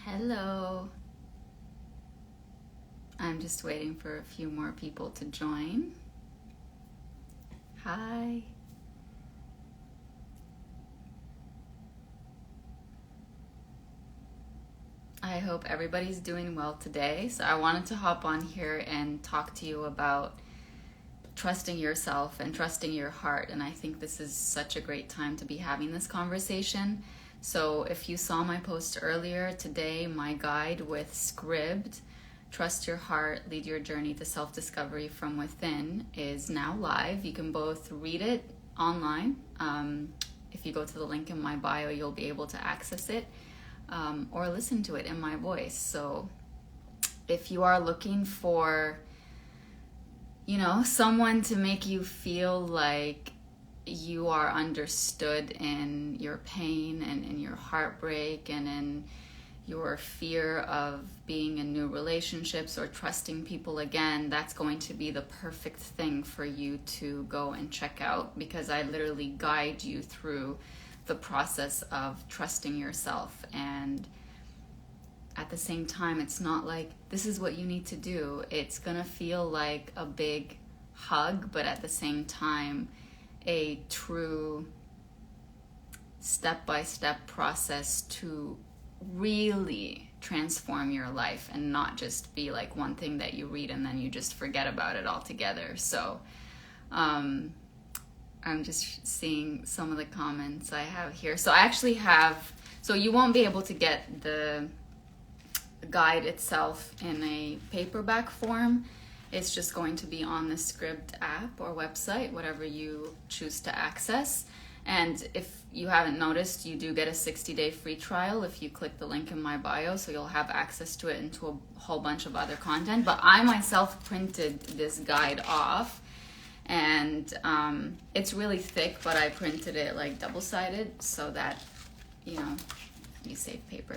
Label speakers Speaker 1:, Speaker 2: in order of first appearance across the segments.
Speaker 1: Hello. I'm just waiting for a few more people to join. Hi. I hope everybody's doing well today. So I wanted to hop on here and talk to you about trusting yourself and trusting your heart. And I think this is such a great time to be having this conversation. So if you saw my post earlier today, my guide with Scribd, Trust Your Heart, Lead Your Journey to Self-Discovery from Within, is now live. You can both read it online. If you go to the link in my bio, you'll be able to access it, or listen to it in my voice. So if you are looking for, someone to make you feel like you are understood in your pain and in your heartbreak and in your fear of being in new relationships or trusting people again, that's going to be the perfect thing for you to go and check out, because I literally guide you through the process of trusting yourself. And at the same time, it's not like this is what you need to do. It's gonna feel like a big hug, but at the same time, a true step-by-step process to really transform your life and not just be like one thing that you read and then you just forget about it altogether. So I'm just seeing some of the comments I have here. So I actually have, so you won't be able to get the guide itself in a paperback form. It's just going to be on the Scribd app or website, whatever you choose to access. And if you haven't noticed, you do get a 60-day free trial if you click the link in my bio, so you'll have access to it and to a whole bunch of other content. But I myself printed this guide off, and it's really thick, but I printed it like double-sided so that, you save paper.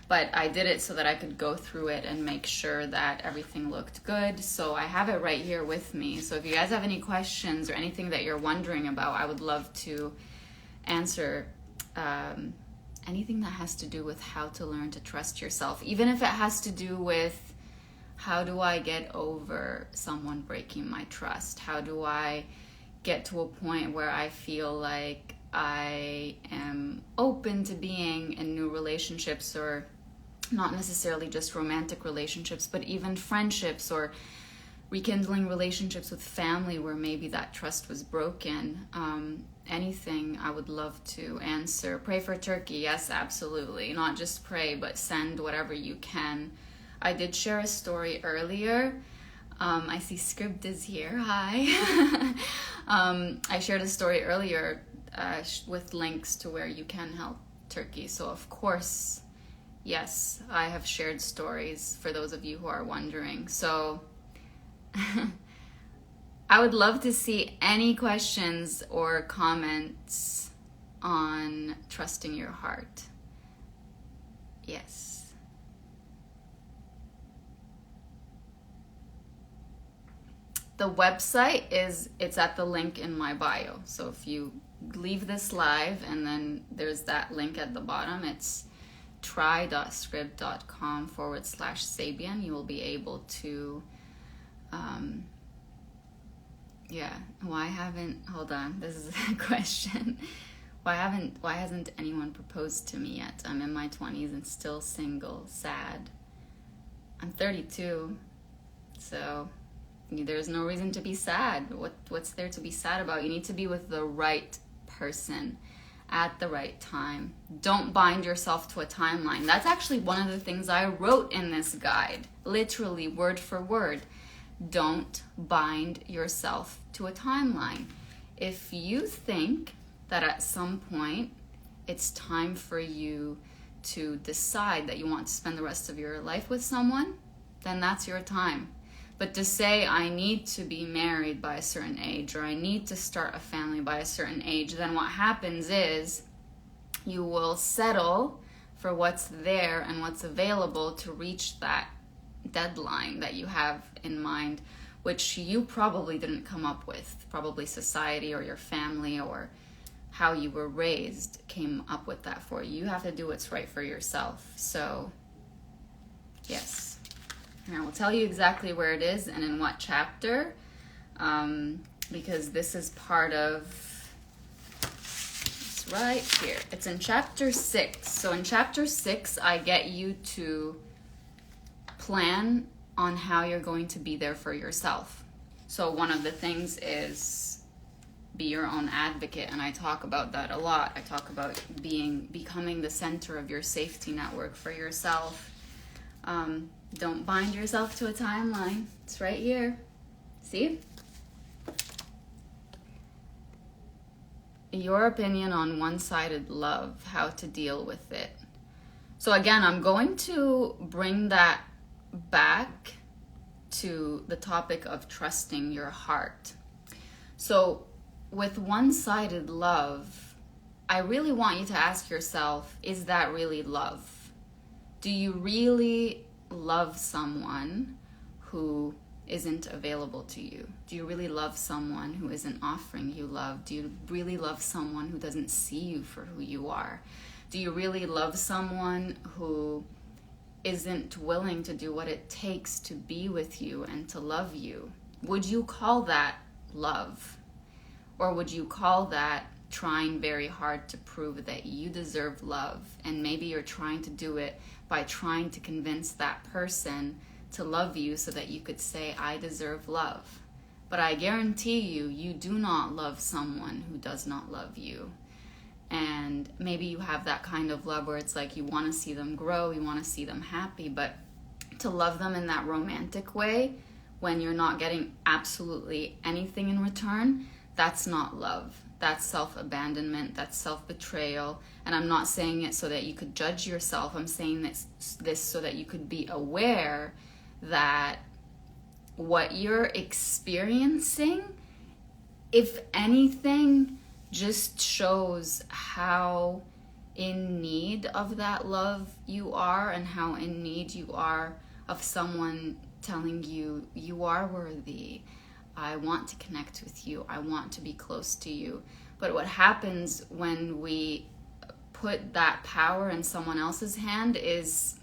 Speaker 1: But I did it so that I could go through it and make sure that everything looked good. So I have it right here with me. So if you guys have any questions or anything that you're wondering about, I would love to answer anything that has to do with how to learn to trust yourself. Even if it has to do with how do I get over someone breaking my trust? How do I get to a point where I feel like I am open to being in new relationships, or not necessarily just romantic relationships, but even friendships or rekindling relationships with family where maybe that trust was broken. Anything I would love to answer. Pray for Turkey. Yes, absolutely. Not just pray, but send whatever you can. I did share a story earlier. I see Scribd is here. Hi. I shared a story earlier with links to where you can help Turkey. So of course, yes, I have shared stories for those of you who are wondering. So I would love to see any questions or comments on trusting your heart. Yes. The website it's at the link in my bio. So if you leave this live and then there's that link at the bottom, it's try.scribd.com/Zebian. You will be able to, hold on, this is a question. Why hasn't anyone proposed to me yet? I'm in my 20s and still single, sad. I'm 32, so there's no reason to be sad. What's there to be sad about? You need to be with the right person at the right time. Don't bind yourself to a timeline. That's actually one of the things I wrote in this guide, literally word for word. Don't bind yourself to a timeline. If you think that at some point it's time for you to decide that you want to spend the rest of your life with someone, then that's your time. But to say, I need to be married by a certain age, or I need to start a family by a certain age, then what happens is you will settle for what's there and what's available to reach that deadline that you have in mind, which you probably didn't come up with. Probably society or your family or how you were raised came up with that for you. You have to do what's right for yourself. So And I will tell you exactly where it is and in what chapter, because this is part of, it's right here. It's in chapter 6. So in chapter 6, I get you to plan on how you're going to be there for yourself. So one of the things is be your own advocate, and I talk about that a lot. I talk about becoming the center of your safety network for yourself. Don't bind yourself to a timeline. It's right here. See? Your opinion on one-sided love, how to deal with it. So again, I'm going to bring that back to the topic of trusting your heart. So with one-sided love, I really want you to ask yourself, is that really love? Do you really love someone who isn't available to you? Do you really love someone who isn't offering you love? Do you really love someone who doesn't see you for who you are? Do you really love someone who isn't willing to do what it takes to be with you and to love you? Would you call that love? Or would you call that trying very hard to prove that you deserve love? And maybe you're trying to do it by trying to convince that person to love you so that you could say, I deserve love. But I guarantee you, you do not love someone who does not love you. And maybe you have that kind of love where it's like you want to see them grow, you want to see them happy, but to love them in that romantic way when you're not getting absolutely anything in return, that's not love. That's self-abandonment, that's self-betrayal. And I'm not saying it so that you could judge yourself. I'm saying this so that you could be aware that what you're experiencing, if anything, just shows how in need of that love you are and how in need you are of someone telling you, you are worthy. I want to connect with you. I want to be close to you. But what happens when we put that power in someone else's hand is,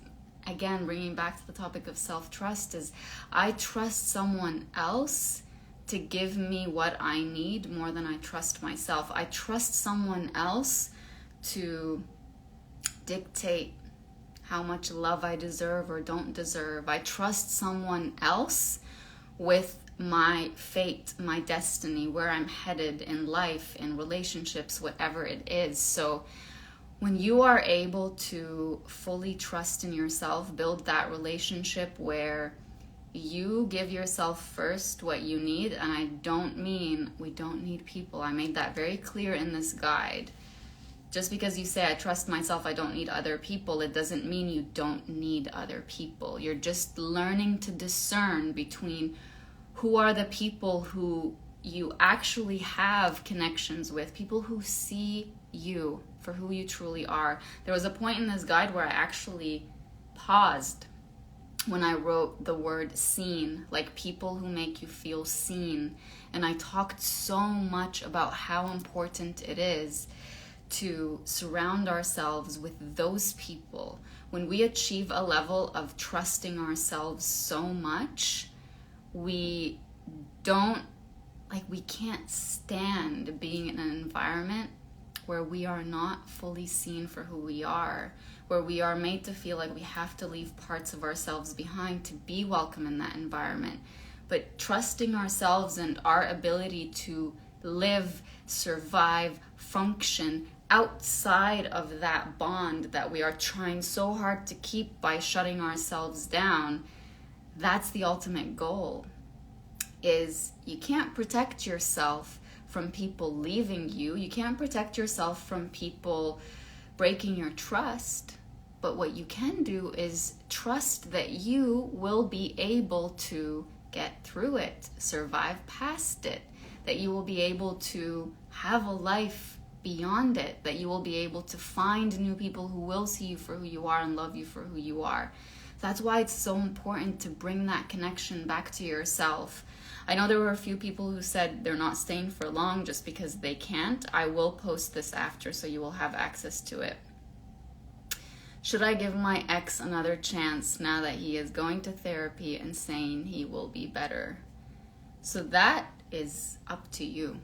Speaker 1: again, bringing back to the topic of self-trust, is I trust someone else to give me what I need more than I trust myself. I trust someone else to dictate how much love I deserve or don't deserve. I trust someone else with my fate, my destiny, where I'm headed in life, in relationships, whatever it is. So when you are able to fully trust in yourself, build that relationship where you give yourself first what you need, and I don't mean we don't need people. I made that very clear in this guide. Just because you say, I trust myself, I don't need other people, it doesn't mean you don't need other people. You're just learning to discern between who are the people who you actually have connections with, people who see you for who you truly are. There was a point in this guide where I actually paused when I wrote the word seen, like people who make you feel seen. And I talked so much about how important it is to surround ourselves with those people. When we achieve a level of trusting ourselves so much, we can't stand being in an environment where we are not fully seen for who we are, where we are made to feel like we have to leave parts of ourselves behind to be welcome in that environment. But trusting ourselves and our ability to live, survive, function outside of that bond that we are trying so hard to keep by shutting ourselves down, that's the ultimate goal. Is you can't protect yourself from people leaving you. You can't protect yourself from people breaking your trust. But what you can do is trust that you will be able to get through it, survive past it, that you will be able to have a life beyond it, that you will be able to find new people who will see you for who you are and love you for who you are. That's why it's so important to bring that connection back to yourself. I know there were a few people who said they're not staying for long just because they can't. I will post this after so you will have access to it. Should I give my ex another chance now that he is going to therapy and saying he will be better? So that is up to you.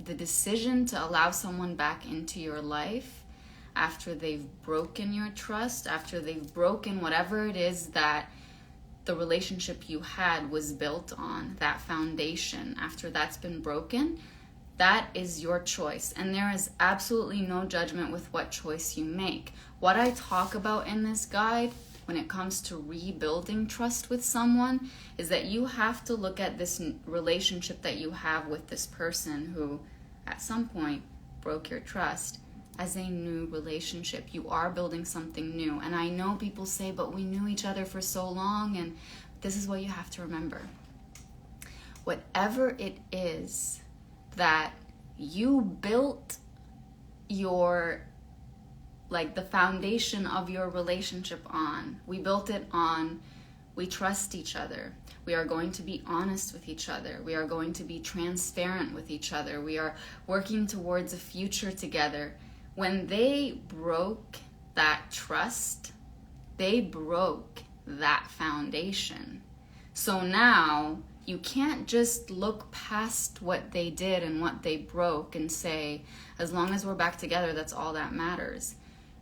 Speaker 1: The decision to allow someone back into your life after they've broken your trust, after they've broken whatever it is that the relationship you had was built on, that foundation, after that's been broken, that is your choice. And there is absolutely no judgment with what choice you make. What I talk about in this guide when it comes to rebuilding trust with someone is that you have to look at this relationship that you have with this person who at some point broke your trust as a new relationship. You are building something new. And I know people say, but we knew each other for so long. And this is what you have to remember. Whatever it is that you built your, like the foundation of your relationship on, we built it on, we trust each other. We are going to be honest with each other. We are going to be transparent with each other. We are working towards a future together. When they broke that trust, they broke that foundation. So now you can't just look past what they did and what they broke and say, as long as we're back together, that's all that matters.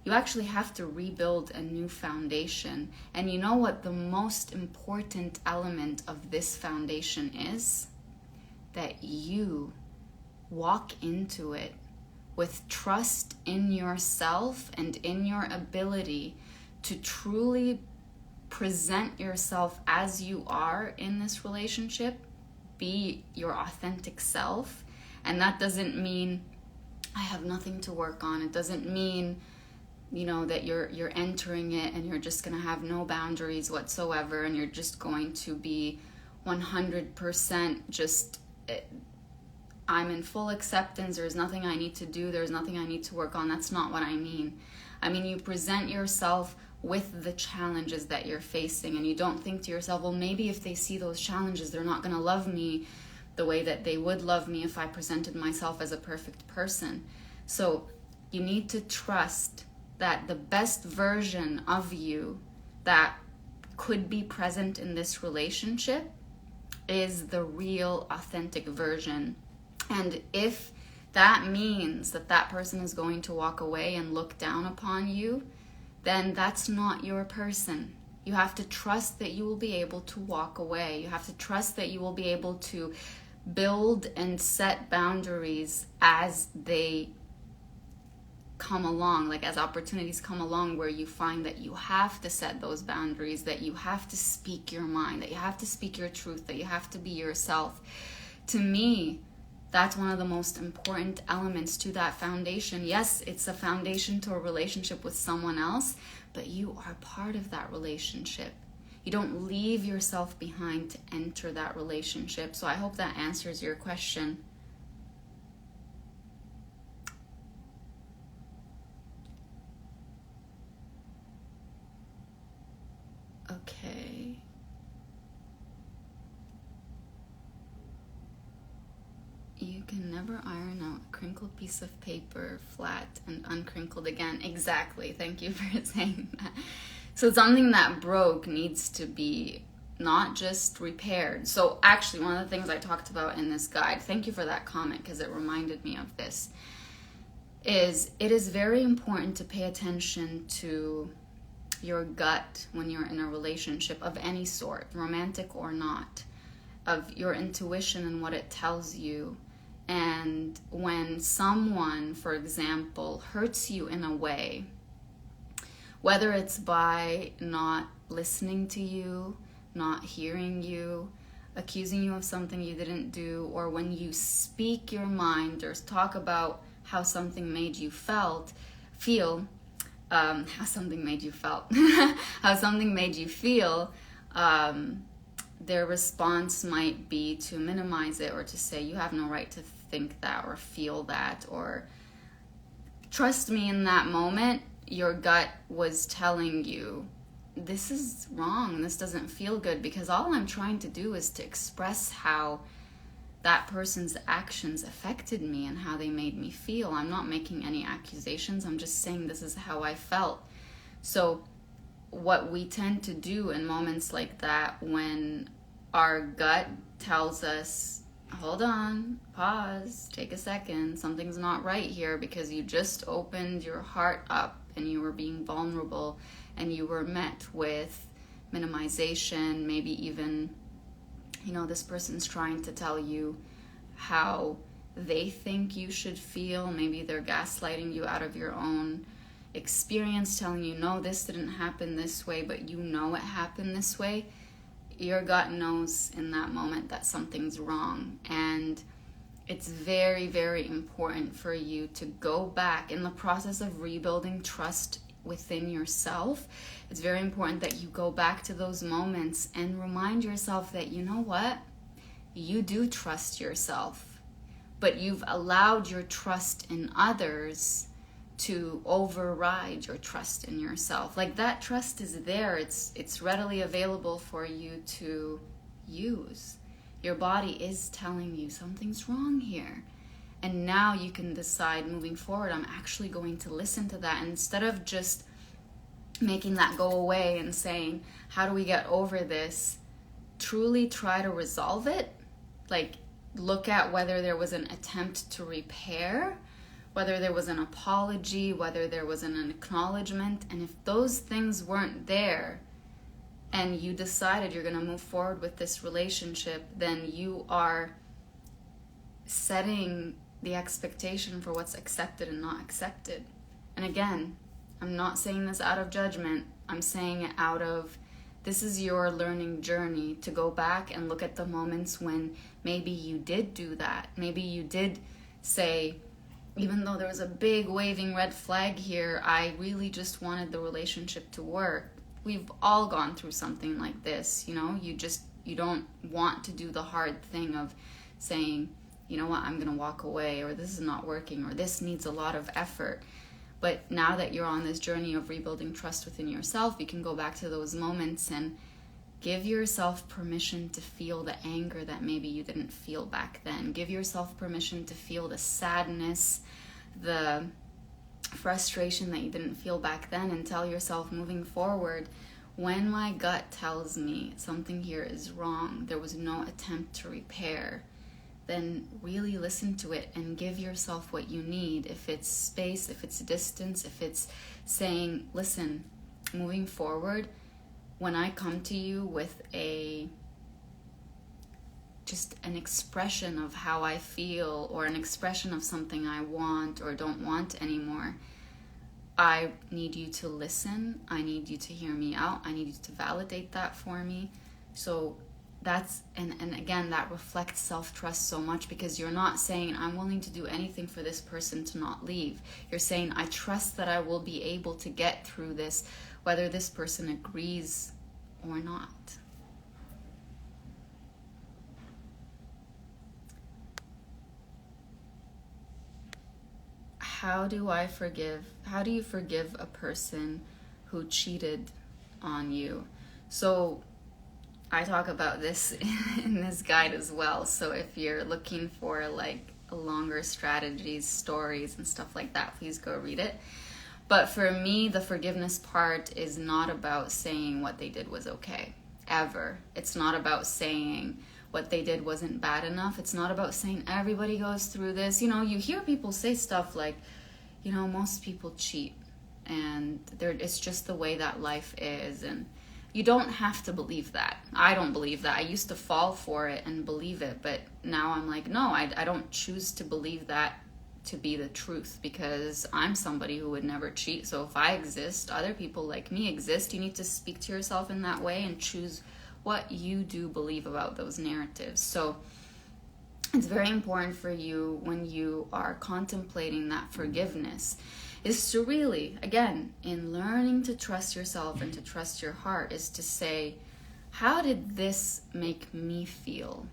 Speaker 1: You actually have to rebuild a new foundation. And you know what the most important element of this foundation is? That you walk into it with trust in yourself and in your ability to truly present yourself as you are in this relationship, be your authentic self. And that doesn't mean I have nothing to work on. It doesn't mean, that you're entering it and you're just going to have no boundaries whatsoever and you're just going to be 100% just I'm in full acceptance. There's nothing I need to do. There's nothing I need to work on. That's not what I mean. I mean, you present yourself with the challenges that you're facing and you don't think to yourself, well, maybe if they see those challenges, they're not going to love me the way that they would love me if I presented myself as a perfect person. So you need to trust that the best version of you that could be present in this relationship is the real, authentic version. And if that means that that person is going to walk away and look down upon you, then that's not your person. You have to trust that you will be able to walk away. You have to trust that you will be able to build and set boundaries as they come along, like as opportunities come along where you find that you have to set those boundaries, that you have to speak your mind, that you have to speak your truth, that you have to be yourself. To me, that's one of the most important elements to that foundation. Yes, it's a foundation to a relationship with someone else, but you are part of that relationship. You don't leave yourself behind to enter that relationship. So I hope that answers your question. Okay. You can never iron out a crinkled piece of paper flat and uncrinkled again. Exactly. Thank you for saying that. So something that broke needs to be not just repaired. So actually, one of the things I talked about in this guide, thank you for that comment because it reminded me of this, is it is very important to pay attention to your gut when you're in a relationship of any sort, romantic or not, of your intuition and what it tells you. And when someone, for example, hurts you in a way, whether it's by not listening to you, not hearing you, accusing you of something you didn't do, or when you speak your mind or talk about how something made you feel, how something made you feel, their response might be to minimize it or to say, you have no right to think that or feel that. Or trust me, in that moment, your gut was telling you, this is wrong, this doesn't feel good, because all I'm trying to do is to express how that person's actions affected me and how they made me feel. I'm not making any accusations. I'm just saying this is how I felt. So what we tend to do in moments like that, when our gut tells us, hold on, pause, take a second, something's not right here, because you just opened your heart up and you were being vulnerable and you were met with minimization, maybe even, this person's trying to tell you how they think you should feel. Maybe they're gaslighting you out of your own experience, telling you, no, this didn't happen this way, but you know it happened this way. Your gut knows in that moment that something's wrong. And it's very, very important for you to go back in the process of rebuilding trust within yourself. It's very important that you go back to those moments and remind yourself that, you know what? You do trust yourself, but you've allowed your trust in others to override your trust in yourself. Like, that trust is there. It's readily available for you to use. Your body is telling you something's wrong here. And now you can decide, moving forward, I'm actually going to listen to that. And instead of just making that go away and saying, how do we get over this? Truly try to resolve it. Like, look at whether there was an attempt to repair, whether there was an apology, whether there was an acknowledgement. And if those things weren't there and you decided you're going to move forward with this relationship, then you are setting the expectation for what's accepted and not accepted. And again, I'm not saying this out of judgment. I'm saying it out of, this is your learning journey, to go back and look at the moments when maybe you did do that. Maybe you did say, even though there was a big waving red flag here, I really just wanted the relationship to work. We've all gone through something like this, you don't want to do the hard thing of saying, you know what, I'm going to walk away, or this is not working, or this needs a lot of effort. But now that you're on this journey of rebuilding trust within yourself, you can go back to those moments and give yourself permission to feel the anger that maybe you didn't feel back then. Give yourself permission to feel the sadness, the frustration that you didn't feel back then, and tell yourself, moving forward, when my gut tells me something here is wrong, there was no attempt to repair, then really listen to it and give yourself what you need. If it's space, if it's distance, if it's saying, listen, moving forward, when I come to you with just an expression of how I feel, or an expression of something I want or don't want anymore, I need you to listen. I need you to hear me out. I need you to validate that for me. So that's, and again, that reflects self-trust so much, because you're not saying, I'm willing to do anything for this person to not leave. You're saying, I trust that I will be able to get through this, whether this person agrees or not. How do you forgive a person who cheated on you? So I talk about this in this guide as well. So if you're looking for like longer strategies, stories, and stuff like that, please go read it. But for me, the forgiveness part is not about saying what they did was okay, ever. It's not about saying what they did wasn't bad enough. It's not about saying everybody goes through this. You hear people say stuff like, most people cheat, and it's just the way that life is, and you don't have to believe that. I don't believe that. I used to fall for it and believe it, but now I'm like, no, I don't choose to believe that to be the truth, because I'm somebody who would never cheat. So if I exist, other people like me exist. You need to speak to yourself in that way and choose what you do believe about those narratives. So it's very important for you, when you are contemplating that forgiveness, is to really, again, in learning to trust yourself and to trust your heart, is to say, how did this make me feel?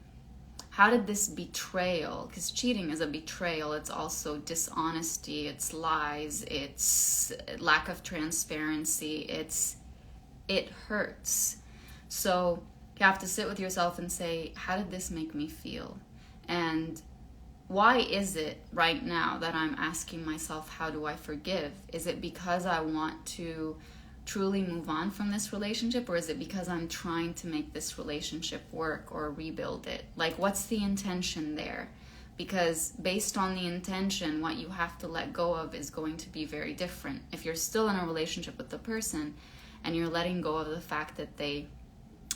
Speaker 1: How did this betrayal, because cheating is a betrayal, it's also dishonesty, it's lies, it's lack of transparency, it hurts. So you have to sit with yourself and say, how did this make me feel? And why is it right now that I'm asking myself, how do I forgive? Is it because I want to truly move on from this relationship, or is it because I'm trying to make this relationship work or rebuild it? Like, what's the intention there? Because based on the intention, what you have to let go of is going to be very different. If you're still in a relationship with the person and you're letting go of the fact that they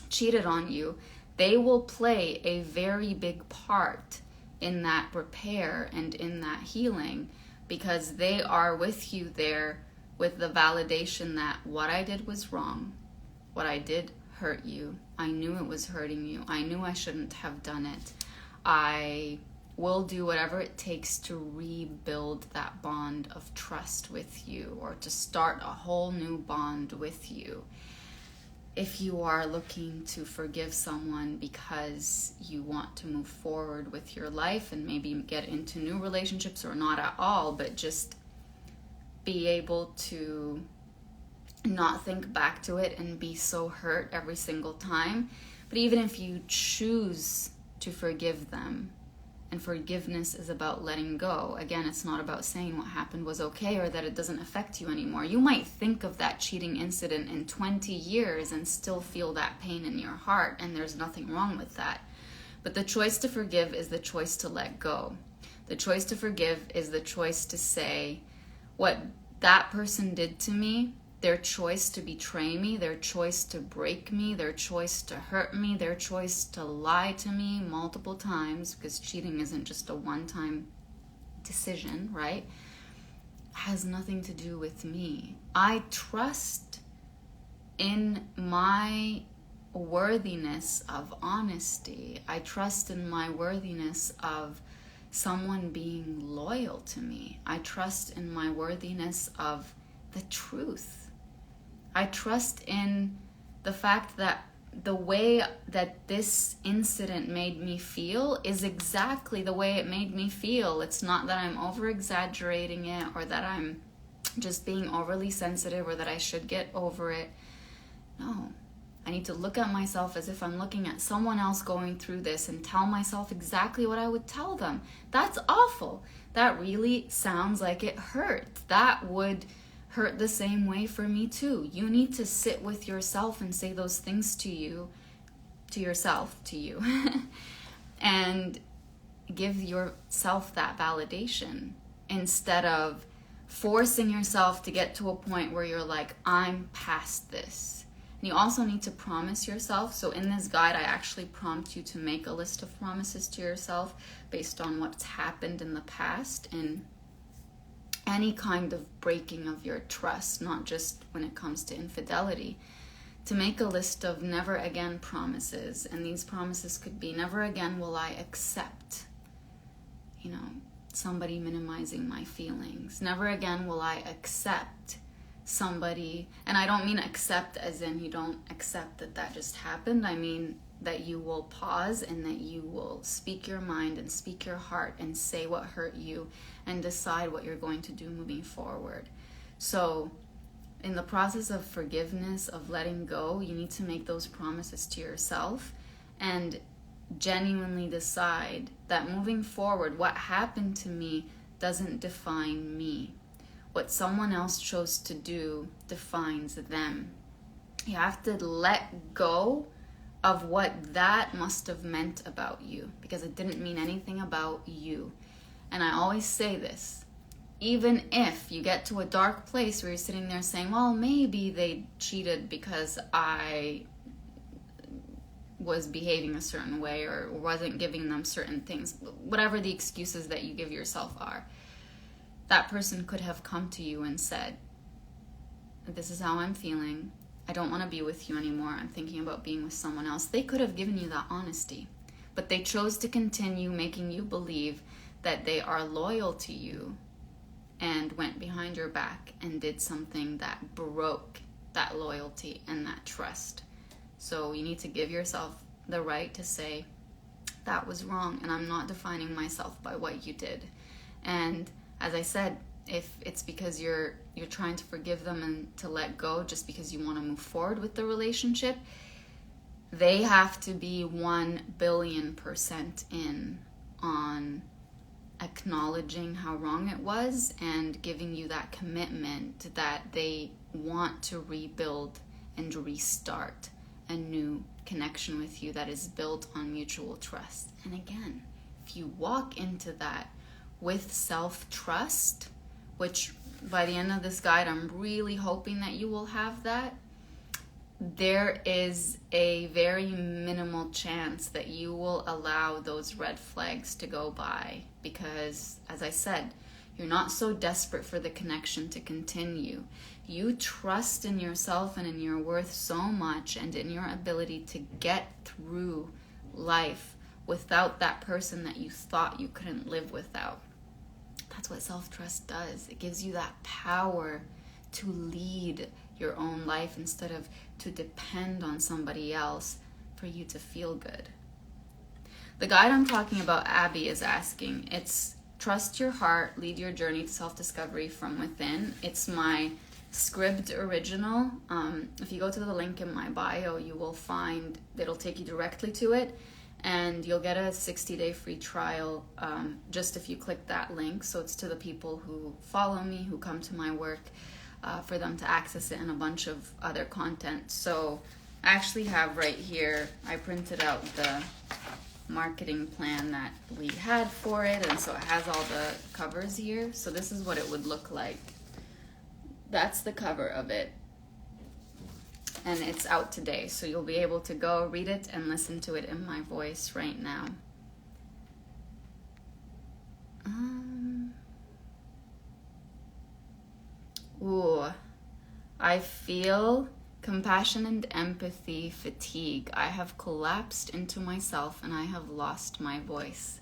Speaker 1: cheated on you, they will play a very big part in that repair and in that healing, because they are with you there with the validation that what I did was wrong, what I did hurt you, I knew it was hurting you, I knew I shouldn't have done it, I will do whatever it takes to rebuild that bond of trust with you, or to start a whole new bond with you. If you are looking to forgive someone because you want to move forward with your life and maybe get into new relationships, or not at all, but just be able to not think back to it and be so hurt every single time. But even if you choose to forgive them, and forgiveness is about letting go. Again, it's not about saying what happened was okay or that it doesn't affect you anymore. You might think of that cheating incident in 20 years and still feel that pain in your heart, and there's nothing wrong with that. But the choice to forgive is the choice to let go. The choice to forgive is the choice to say, what that person did to me, their choice to betray me, their choice to break me, their choice to hurt me, their choice to lie to me multiple times, because cheating isn't just a one-time decision, right? Has nothing to do with me. I trust in my worthiness of honesty. I trust in my worthiness of someone being loyal to me. I trust in my worthiness of the truth. I trust in the fact that the way that this incident made me feel is exactly the way it made me feel. It's not that I'm over exaggerating it, or that I'm just being overly sensitive, or that I should get over it. No, I need to look at myself as if I'm looking at someone else going through this and tell myself exactly what I would tell them. That's awful. That really sounds like it hurt. That would hurt the same way for me too. You need to sit with yourself and say those things to you, to yourself, to you, and give yourself that validation, instead of forcing yourself to get to a point where you're like, I'm past this. And you also need to promise yourself. So in this guide, I actually prompt you to make a list of promises to yourself based on what's happened in the past, and any kind of breaking of your trust, not just when it comes to infidelity, to make a list of never again promises. And these promises could be, never again will I accept, somebody minimizing my feelings. Never again will I accept somebody, and I don't mean accept as in you don't accept that just happened. I mean that you will pause and that you will speak your mind and speak your heart and say what hurt you and decide what you're going to do moving forward. So in the process of forgiveness, of letting go, you need to make those promises to yourself and genuinely decide that moving forward, what happened to me doesn't define me. What someone else chose to do defines them. You have to let go of what that must have meant about you, because it didn't mean anything about you. And I always say this, even if you get to a dark place where you're sitting there saying, well, maybe they cheated because I was behaving a certain way or wasn't giving them certain things, whatever the excuses that you give yourself are, that person could have come to you and said, this is how I'm feeling. I don't want to be with you anymore. I'm thinking about being with someone else. They could have given you that honesty, but they chose to continue making you believe that they are loyal to you, and went behind your back and did something that broke that loyalty and that trust. So you need to give yourself the right to say, that was wrong, and I'm not defining myself by what you did. And as I said, if it's because you're trying to forgive them and to let go just because you want to move forward with the relationship, they have to be 1,000,000,000% in on acknowledging how wrong it was and giving you that commitment that they want to rebuild and restart a new connection with you that is built on mutual trust. And again, if you walk into that with self-trust, which by the end of this guide, I'm really hoping that you will have that, there is a very minimal chance that you will allow those red flags to go by, because, as I said, you're not so desperate for the connection to continue. You trust in yourself and in your worth so much, and in your ability to get through life without that person that you thought you couldn't live without. That's what self-trust does. It gives you that power to lead your own life instead of to depend on somebody else for you to feel good. The guide I'm talking about, Abby is asking, it's Trust Your Heart, Lead Your Journey to Self-Discovery from Within. It's my Scribd original. If you go to the link in my bio, you will find, it'll take you directly to it, and you'll get a 60-day free trial just if you click that link. So it's to the people who follow me, who come to my work, for them to access it, and a bunch of other content. So I actually have right here, I printed out the marketing plan that we had for it, and so it has all the covers here. So this is what it would look like. That's the cover of it, and it's out today, so you'll be able to go read it and listen to it in my voice right now. I feel compassion and empathy fatigue. I have collapsed into myself and I have lost my voice.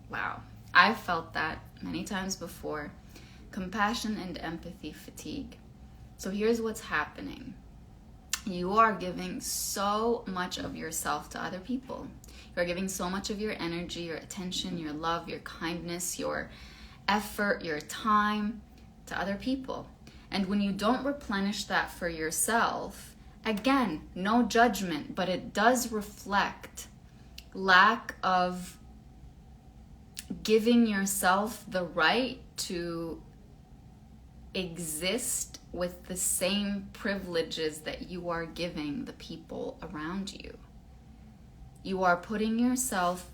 Speaker 1: Wow. I've felt that many times before. Compassion and empathy fatigue. So here's what's happening. You are giving so much of yourself to other people. You're giving so much of your energy, your attention, your love, your kindness, your effort, your time to other people. And when you don't replenish that for yourself, again, no judgment, but it does reflect lack of giving yourself the right to exist with the same privileges that you are giving the people around you. You are putting yourself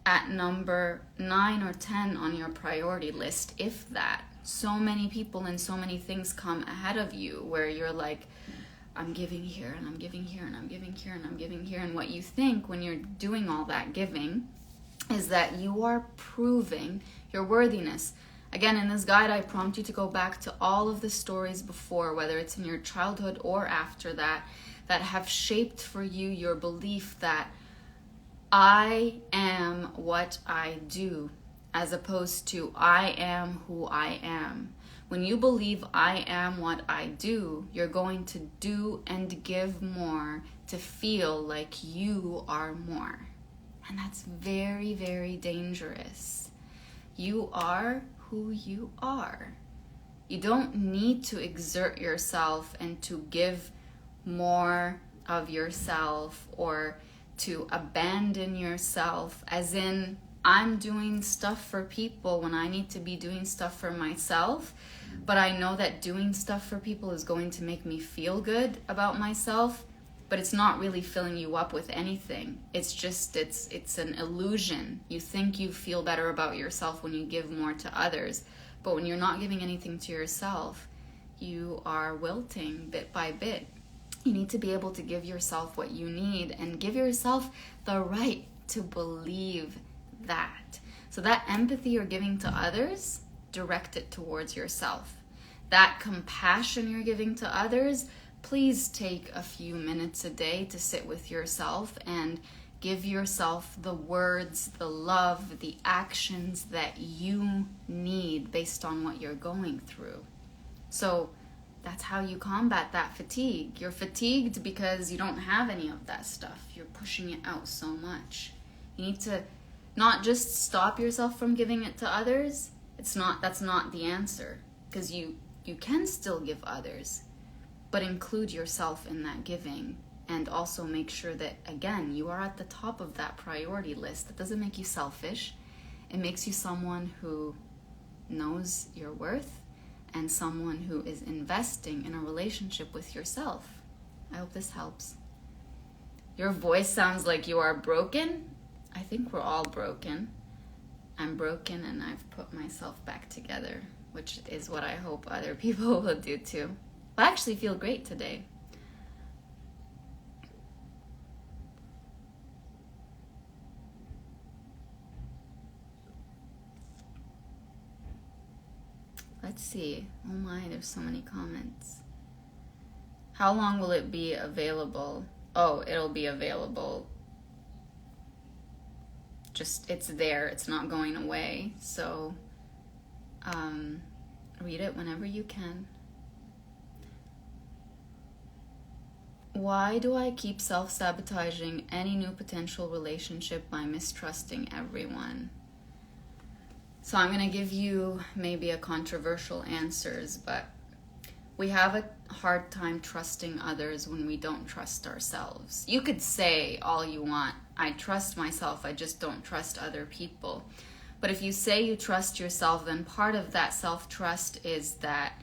Speaker 1: at number 9 or 10 on your priority list, if that. So many people and so many things come ahead of you where you're like, I'm giving here and I'm giving here and I'm giving here and I'm giving here. And what you think when you're doing all that giving is that you are proving your worthiness. Again, in this guide, I prompt you to go back to all of the stories before, whether it's in your childhood or after that, that have shaped for you your belief that I am what I do, as opposed to I am who I am. When you believe I am what I do, you're going to do and give more to feel like you are more. And that's very, very dangerous. You are who you are. You don't need to exert yourself and to give more of yourself or to abandon yourself, as in I'm doing stuff for people when I need to be doing stuff for myself, but I know that doing stuff for people is going to make me feel good about myself, but it's not really filling you up with anything. It's just, it's an illusion. You think you feel better about yourself when you give more to others, but when you're not giving anything to yourself, you are wilting bit by bit. You need to be able to give yourself what you need and give yourself the right to believe that. So that empathy you're giving to others, direct it towards yourself. That compassion you're giving to others, please take a few minutes a day to sit with yourself and give yourself the words, the love, the actions that you need based on what you're going through. So that's how you combat that fatigue. You're fatigued because you don't have any of that stuff. You're pushing it out so much. You need to not just stop yourself from giving it to others. That's not the answer, because you can still give others, but include yourself in that giving, and also make sure that, again, you are at the top of that priority list. That doesn't make you selfish. It makes you someone who knows your worth and someone who is investing in a relationship with yourself. I hope this helps. Your voice sounds like you are broken. I think we're all broken. I'm broken and I've put myself back together, which is what I hope other people will do too. I actually feel great today. Let's see. Oh my, there's so many comments. How long will it be available? Oh, it'll be available. Just, it's there. It's not going away. So, read it whenever you can. Why do I keep self-sabotaging any new potential relationship by mistrusting everyone? So I'm going to give you maybe a controversial answers, but we have a hard time trusting others when we don't trust ourselves. You could say all you want, I trust myself, I just don't trust other people. But if you say you trust yourself, then part of that self-trust is that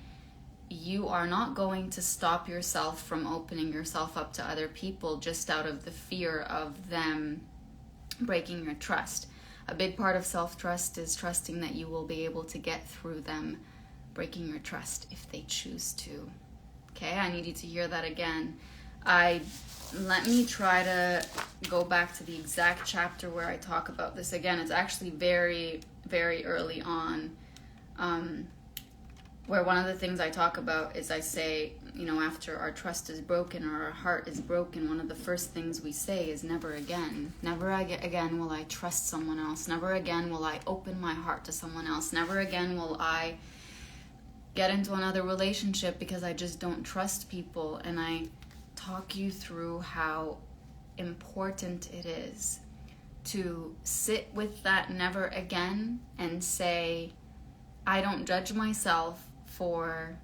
Speaker 1: you are not going to stop yourself from opening yourself up to other people just out of the fear of them breaking your trust. A big part of self-trust is trusting that you will be able to get through them breaking your trust if they choose to. Okay, I need you to hear that again. Let me try to go back to the exact chapter where I talk about this again. It's actually very, very early on, where one of the things I talk about is I say, after our trust is broken or our heart is broken, one of the first things we say is never again. Never again will I trust someone else. Never again will I open my heart to someone else. Never again will I get into another relationship because I just don't trust people. And I talk you through how important it is to sit with that never again and say, I don't judge myself for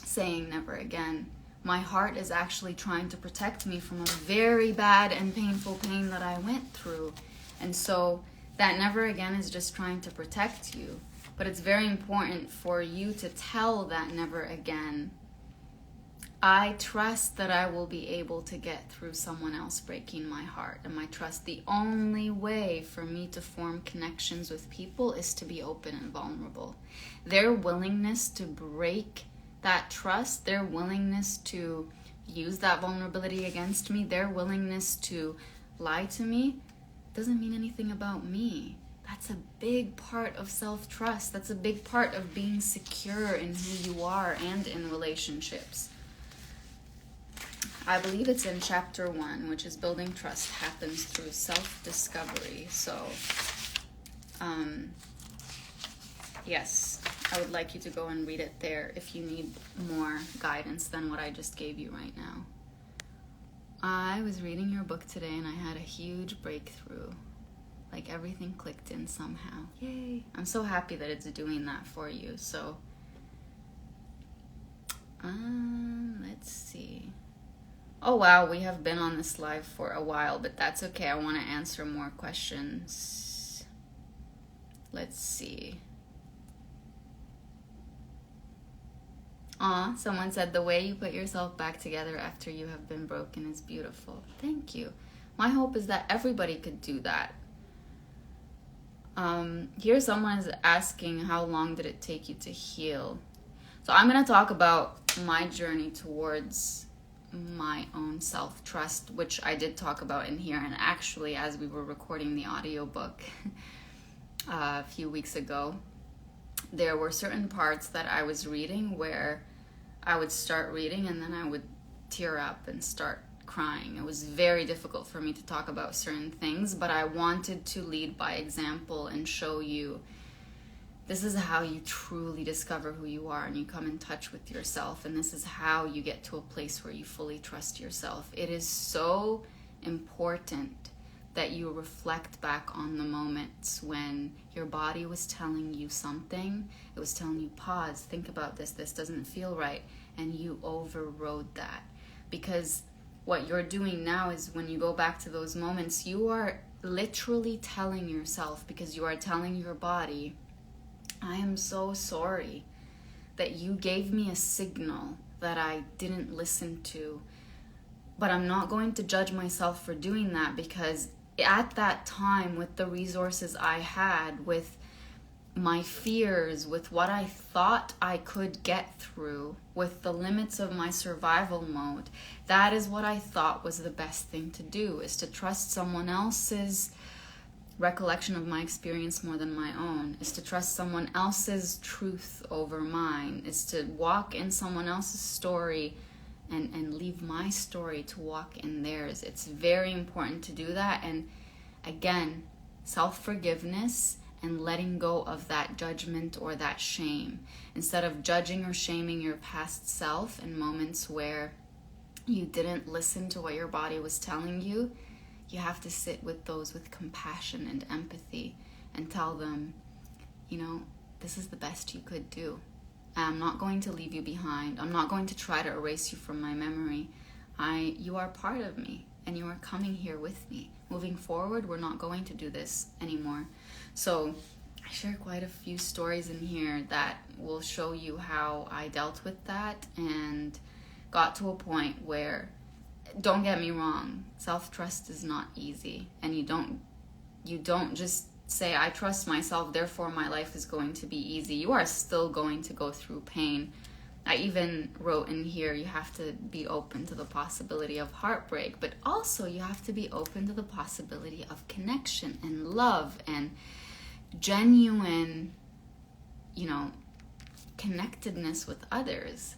Speaker 1: saying never again. My heart is actually trying to protect me from a very bad and painful pain that I went through. And so that never again is just trying to protect you. But it's very important for you to tell that never again, I trust that I will be able to get through someone else breaking my heart. And I trust the only way for me to form connections with people is to be open and vulnerable. Their willingness to break that trust, their willingness to use that vulnerability against me, their willingness to lie to me, doesn't mean anything about me. That's a big part of self-trust. That's a big part of being secure in who you are and in relationships. I believe it's in chapter 1, which is building trust happens through self-discovery. So, yes, I would like you to go and read it there if you need more guidance than what I just gave you right now. I was reading your book today and I had a huge breakthrough. Like everything clicked in somehow. Yay. I'm so happy that it's doing that for you. So, let's see. Oh wow, we have been on this live for a while, but that's okay. I want to answer more questions. Let's see. Someone said the way you put yourself back together after you have been broken is beautiful. Thank you. My hope is that everybody could do that. Here someone is asking, how long did it take you to heal? So I'm going to talk about my journey towards my own self-trust, which I did talk about in here. And actually, as we were recording the audiobook a few weeks ago, there were certain parts that I was reading where I would start reading and then I would tear up and start crying. It was very difficult for me to talk about certain things, but I wanted to lead by example and show you this is how you truly discover who you are and you come in touch with yourself, and this is how you get to a place where you fully trust yourself. It is so important that you reflect back on the moments when your body was telling you something. It was telling you, pause, think about this doesn't feel right, and you overrode that. Because what you're doing now is when you go back to those moments, you are literally telling yourself, because you are telling your body, I am so sorry that you gave me a signal that I didn't listen to. But I'm not going to judge myself for doing that, because at that time, with the resources I had, with my fears, with what I thought I could get through, with the limits of my survival mode, that is what I thought was the best thing to do, is to trust someone else's recollection of my experience more than my own, is to trust someone else's truth over mine, is to walk in someone else's story and leave my story to walk in theirs. It's very important to do that. And again, self-forgiveness and letting go of that judgment or that shame. Instead of judging or shaming your past self in moments where you didn't listen to what your body was telling you, you have to sit with those with compassion and empathy and tell them, this is the best you could do. I'm not going to leave you behind. I'm not going to try to erase you from my memory. You are part of me, and you are coming here with me. Moving forward, we're not going to do this anymore. So I share quite a few stories in here that will show you how I dealt with that and got to a point where, don't get me wrong, self-trust is not easy. And you don't just say, I trust myself, therefore my life is going to be easy. You are still going to go through pain. I even wrote in here, you have to be open to the possibility of heartbreak, but also you have to be open to the possibility of connection and love and genuine, connectedness with others.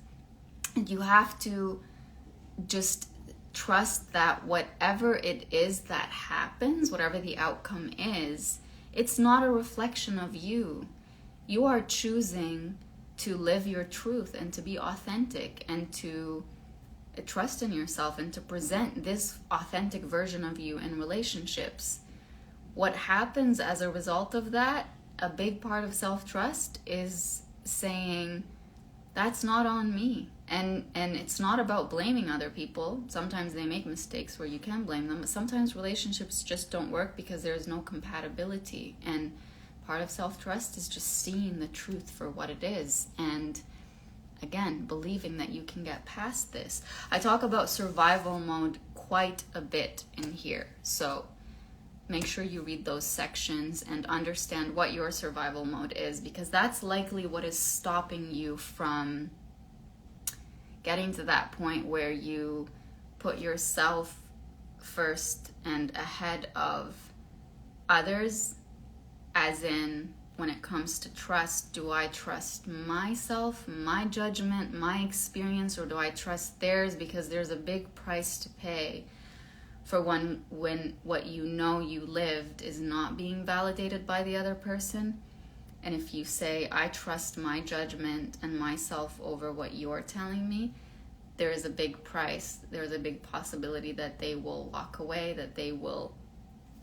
Speaker 1: And you have to just trust that whatever it is that happens, whatever the outcome is, it's not a reflection of you. You are choosing to live your truth and to be authentic and to trust in yourself and to present this authentic version of you in relationships. What happens as a result of that, a big part of self-trust is saying, that's not on me. And it's not about blaming other people. Sometimes they make mistakes where you can blame them, but sometimes relationships just don't work because there's no compatibility. And part of self-trust is just seeing the truth for what it is. And again, believing that you can get past this. I talk about survival mode quite a bit in here. So make sure you read those sections and understand what your survival mode is, because that's likely what is stopping you from getting to that point where you put yourself first and ahead of others, as in, when it comes to trust, do I trust myself, my judgment, my experience, or do I trust theirs? Because there's a big price to pay for when what you lived is not being validated by the other person. And if you say, I trust my judgment and myself over what you're telling me, there is a big price. There's a big possibility that they will walk away, that they will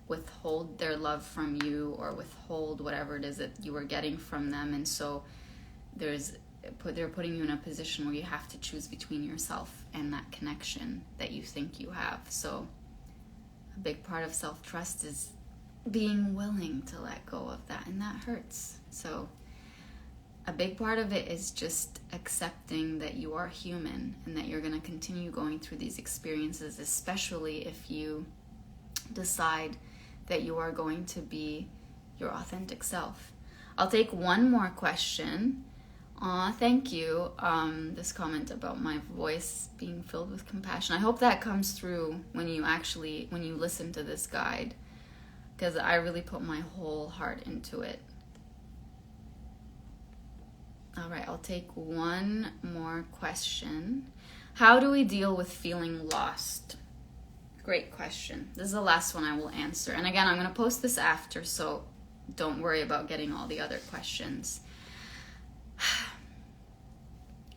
Speaker 1: withhold their love from you or withhold whatever it is that you are getting from them. And so they're putting you in a position where you have to choose between yourself and that connection that you think you have. So a big part of self-trust is being willing to let go of that, and that hurts. So a big part of it is just accepting that you are human and that you're going to continue going through these experiences, especially if you decide that you are going to be your authentic self. I'll take one more question. Thank you. This comment about my voice being filled with compassion. I hope that comes through when you listen to this guide, because I really put my whole heart into it. All right, I'll take one more question. How do we deal with feeling lost? Great question. This is the last one I will answer. And again, I'm going to post this after, so don't worry about getting all the other questions.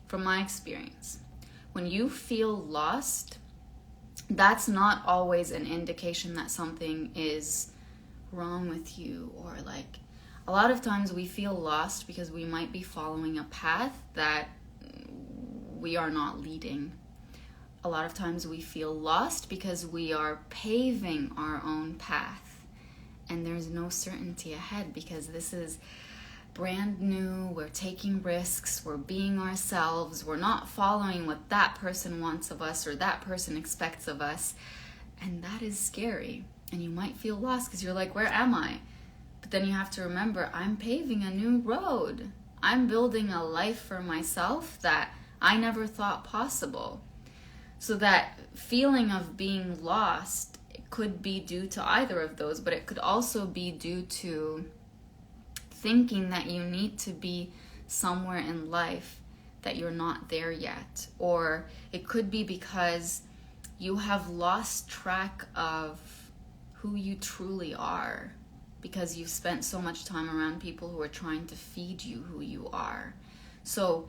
Speaker 1: From my experience, when you feel lost, that's not always an indication that something is wrong with you, or like, a lot of times we feel lost because we might be following a path that we are not leading. A lot of times we feel lost because we are paving our own path and there's no certainty ahead, because this is brand new, we're taking risks, we're being ourselves, we're not following what that person wants of us or that person expects of us. And that is scary. And you might feel lost because you're like, where am I? But then you have to remember, I'm paving a new road. I'm building a life for myself that I never thought possible. So that feeling of being lost, it could be due to either of those, but it could also be due to thinking that you need to be somewhere in life that you're not there yet. Or it could be because you have lost track of who you truly are because you've spent so much time around people who are trying to feed you who you are. So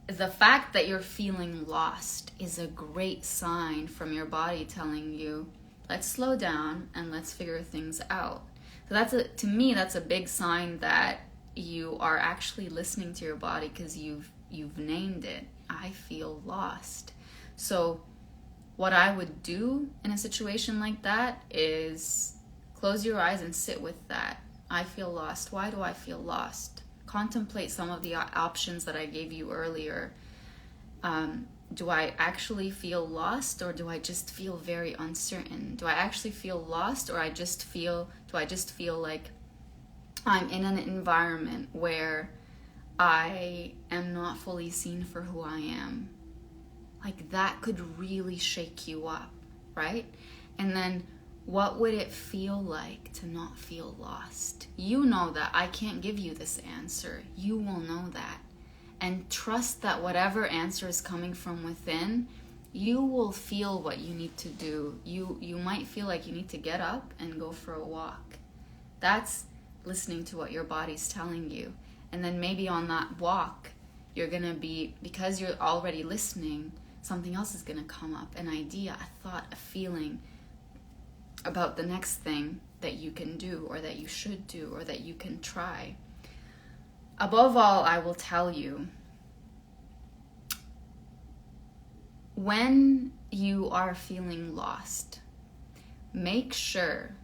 Speaker 1: the fact that you're feeling lost is a great sign from your body telling you, let's slow down and let's figure things out. So to me, that's a big sign that you are actually listening to your body because you've named it. I feel lost. So what I would do in a situation like that is close your eyes and sit with that. I feel lost. Why do I feel lost? Contemplate some of the options that I gave you earlier. Do I actually feel lost, or do I just feel very uncertain? Do I actually feel lost, or do I just feel like I'm in an environment where I am not fully seen for who I am? Like, that could really shake you up, right? And then what would it feel like to not feel lost? You know that. I can't give you this answer. You will know that. And trust that whatever answer is coming from within, you will feel what you need to do. You might feel like you need to get up and go for a walk. That's listening to what your body's telling you. And then maybe on that walk, you're going to be, because you're already listening, something else is going to come up, an idea, a thought, a feeling about the next thing that you can do or that you should do or that you can try. Above all, I will tell you, when you are feeling lost, make sure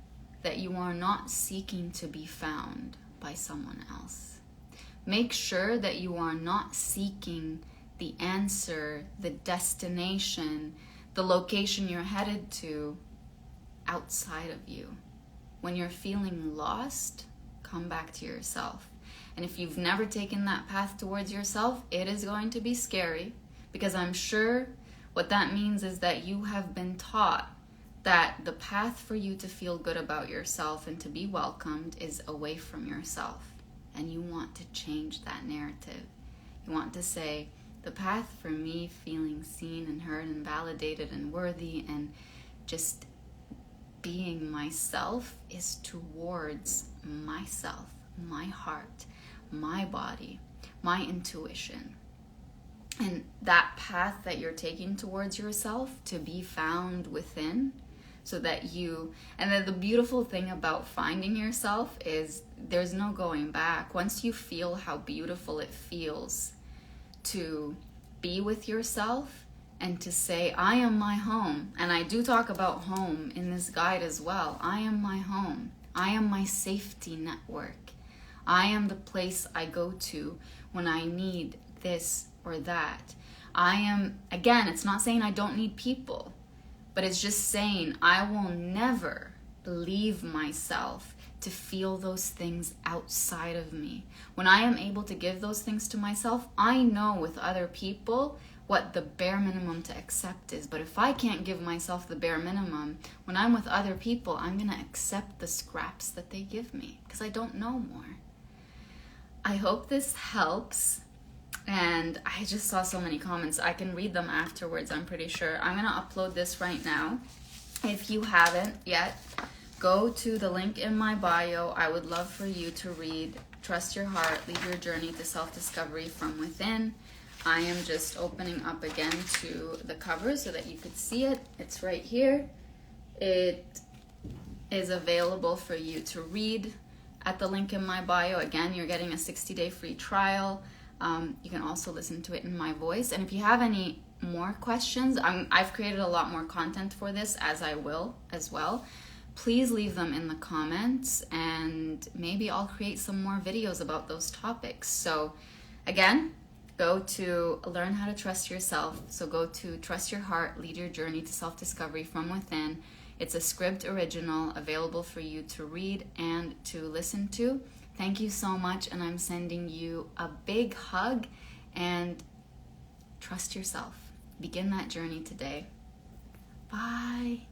Speaker 1: that you are not seeking to be found by someone else. Make sure that you are not seeking the answer, the destination, the location you're headed to outside of you. When you're feeling lost, come back to yourself. And if you've never taken that path towards yourself, it is going to be scary, because I'm sure what that means is that you have been taught that the path for you to feel good about yourself and to be welcomed is away from yourself. And you want to change that narrative. You want to say, the path for me feeling seen and heard and validated and worthy and just being myself is towards myself, my heart, my body, my intuition. And that path that you're taking towards yourself to be found within, so that and then the beautiful thing about finding yourself is there's no going back. Once you feel how beautiful it feels to be with yourself and to say, I am my home. And I do talk about home in this guide as well. I am my home. I am my safety network. I am the place I go to when I need this or that. I am, again, it's not saying I don't need people, but it's just saying I will never leave myself to feel those things outside of me. When I am able to give those things to myself, I know with other people what the bare minimum to accept is. But if I can't give myself the bare minimum, when I'm with other people, I'm going to accept the scraps that they give me because I don't know more. I hope this helps. And I just saw so many comments. I can read them afterwards, I'm pretty sure. I'm going to upload this right now. If you haven't yet, go to the link in my bio. I would love for you to read Trust Your Heart, Lead Your Journey to Self-Discovery from Within. I am just opening up again to the cover so that you could see it. It's right here. It is available for you to read at the link in my bio. Again, you're getting a 60-day free trial. You can also listen to it in my voice. And if you have any more questions, I've created a lot more content for this, as I will as well. please leave them in the comments, and maybe I'll create some more videos about those topics. So again, go to Learn How to Trust Yourself. So go to Trust Your Heart, Lead Your Journey to Self-Discovery from Within. It's a Scribd original available for you to read and to listen to. Thank you so much, and I'm sending you a big hug, and trust yourself. Begin that journey today. Bye.